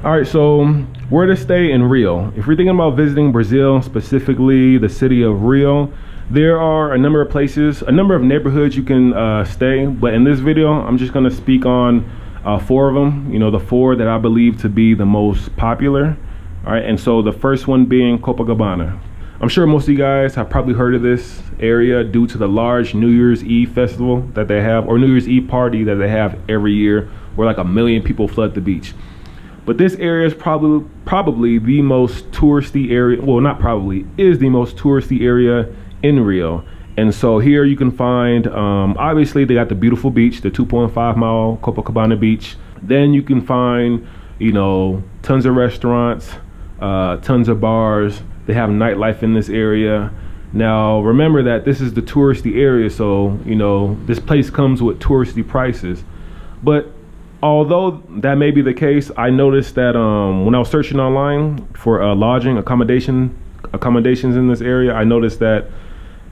All right, so where to stay in Rio? If you're thinking about visiting Brazil, specifically the city of Rio, there are a number of places, a number of neighborhoods you can stay. But in this video, I'm just gonna speak on 4 of them, you know, the 4 that I believe to be the most popular. All right, and so the first one being Copacabana. I'm sure most of you guys have probably heard of this area due to the large New Year's Eve festival that they have, or New Year's Eve party that they have every year, where like 1 million people flood the beach. But this area is probably the most touristy area. Well, not probably, is the most touristy area in Rio. And so here you can find, obviously they got the beautiful beach, the 2.5 mile Copacabana beach. Then you can find, you know, tons of restaurants, tons of bars. They have nightlife in this area. Now, remember that this is the touristy area. So, you know, this place comes with touristy prices. But although that may be the case, I noticed that when I was searching online for lodging accommodations in this area, I noticed that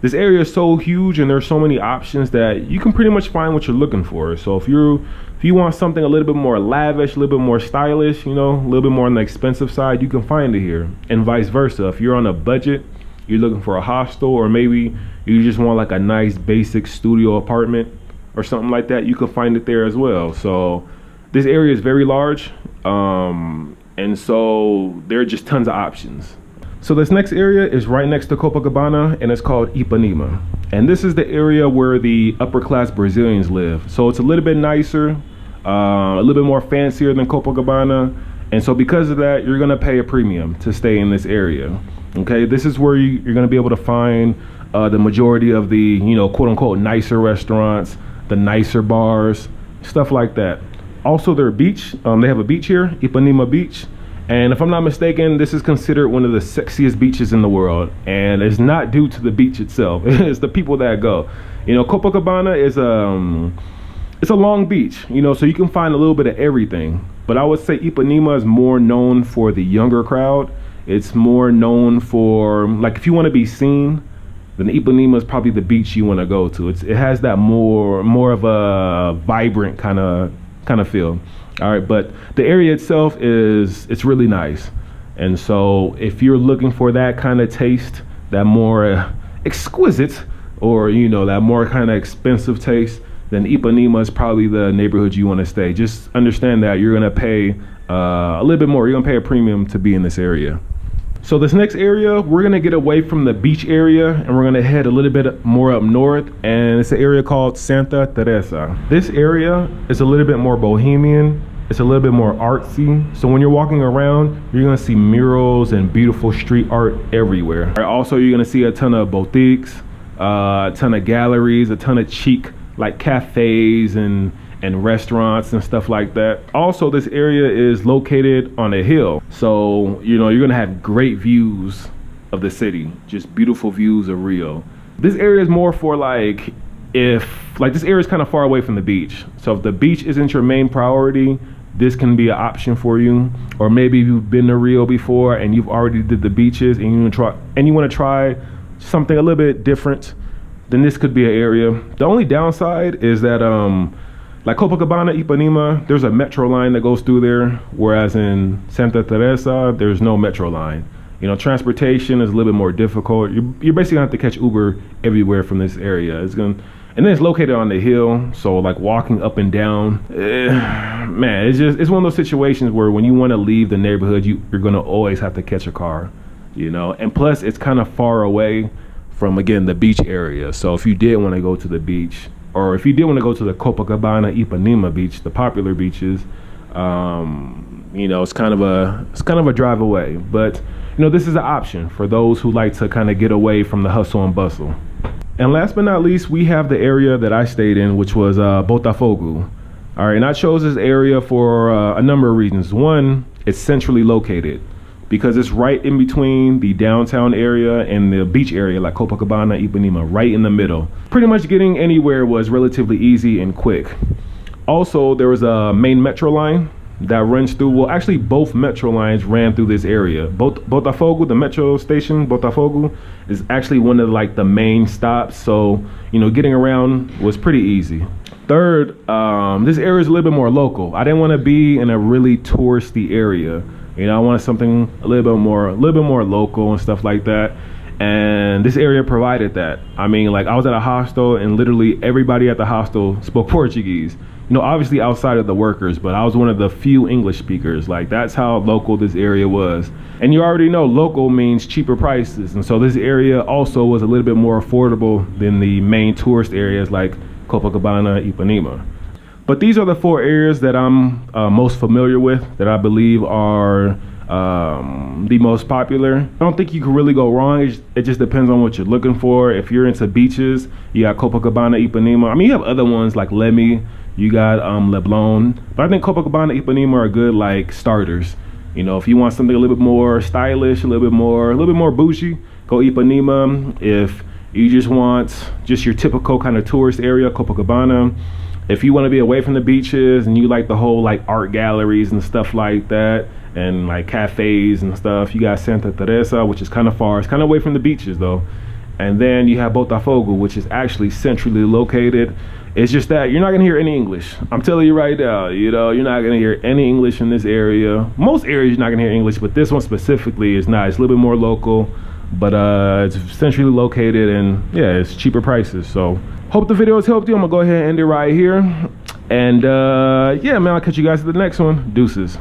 this area is so huge and there's so many options that you can pretty much find what you're looking for. So if you want something a little bit more lavish, a little bit more stylish, you know, a little bit more on the expensive side, you can find it here, and vice versa. If you're on a budget, you're looking for a hostel, or maybe you just want like a nice basic studio apartment or something like that, you can find it there as well. So this area is very large, and so there are just tons of options. So this next area is right next to Copacabana, and it's called Ipanema. And this is the area where the upper class Brazilians live. So it's a little bit nicer, a little bit more fancier than Copacabana. And so because of that, you're gonna pay a premium to stay in this area. Okay, this is where you're gonna be able to find the majority of the, you know, quote unquote nicer restaurants, the nicer bars, stuff like that. Also their beach, they have a beach here, Ipanema Beach. And if I'm not mistaken, this is considered one of the sexiest beaches in the world. And it's not due to the beach itself, it's the people that go. You know, Copacabana is it's a long beach, you know, so you can find a little bit of everything. But I would say Ipanema is more known for the younger crowd. It's more known for, like, if you want to be seen, then Ipanema is probably the beach you want to go to. It has that more of a vibrant kind of feel. All right, but the area itself it's really nice. And so if you're looking for that kind of taste, that more exquisite, or, you know, that more kind of expensive taste, then Ipanema is probably the neighborhood you want to stay. Just understand that you're gonna pay a little bit more. You're gonna pay a premium to be in this area. So this next area, we're gonna get away from the beach area and we're gonna head a little bit more up north, and it's an area called Santa Teresa. This area is a little bit more bohemian. It's a little bit more artsy. So when you're walking around, you're gonna see murals and beautiful street art everywhere. Also, you're gonna see a ton of boutiques, a ton of galleries, a ton of chic like cafes and restaurants and stuff like that. Also, this area is located on a hill, so, you know, you're gonna have great views of the city, just beautiful views of Rio. This area is more for like, if like this area is kind of far away from the beach, so if the beach isn't your main priority, this can be an option for you. Or maybe you've been to Rio before and you've already did the beaches and you want to try something a little bit different, then this could be an area. The only downside is that like Copacabana, Ipanema, there's a metro line that goes through there, whereas in Santa Teresa, there's no metro line. You know, transportation is a little bit more difficult. You're basically gonna have to catch Uber everywhere from this area. And then it's located on the hill, so like walking up and down, man, it's one of those situations where when you want to leave the neighborhood, you're gonna always have to catch a car, you know. And plus, it's kind of far away from, again, the beach area. So if you did want to go to the beach, or if you did want to go to the Copacabana, Ipanema beach, the popular beaches, you know, it's kind of a drive away. But, you know, this is an option for those who like to kind of get away from the hustle and bustle. And last but not least, we have the area that I stayed in, which was Botafogo. All right, and I chose this area for a number of reasons. One, it's centrally located because it's right in between the downtown area and the beach area, like Copacabana, Ipanema, right in the middle. Pretty much getting anywhere was relatively easy and quick. Also, there was a main metro line that runs through, well, actually both metro lines ran through this area. Botafogo, the metro station, Botafogo, is actually one of like the main stops. So, you know, getting around was pretty easy. Third, this area is a little bit more local. I didn't want to be in a really touristy area. You know, I wanted something a little bit more local and stuff like that. And this area provided that. I mean, like, I was at a hostel and literally everybody at the hostel spoke Portuguese. You know, obviously outside of the workers, but I was one of the few English speakers. Like, that's how local this area was. And you already know local means cheaper prices. And so this area also was a little bit more affordable than the main tourist areas like Copacabana, Ipanema. But these are the 4 areas that I'm most familiar with, that I believe are the most popular. I don't think you can really go wrong. It just depends on what you're looking for. If you're into beaches, you got Copacabana, Ipanema. I mean, you have other ones like Leme, you got Leblon, but I think Copacabana, Ipanema are good like starters. You know, if you want something a little bit more stylish, a little bit more bougie, go Ipanema. If you just want your typical kind of tourist area, Copacabana. If you want to be away from the beaches and you like the whole like art galleries and stuff like that, and like cafes and stuff, you got Santa Teresa, which is kind of far. It's kind of away from the beaches though. And then you have Botafogo, which is actually centrally located. It's just that you're not gonna hear any English. I'm telling you right now, you know, you're not gonna hear any English in this area. Most areas you're not gonna hear English, but this one specifically is not. It's a little bit more local, but it's centrally located, and yeah, it's cheaper prices. So hope the video has helped you. I'm gonna go ahead and end it right here. And yeah, man, I'll catch you guys at the next one. Deuces.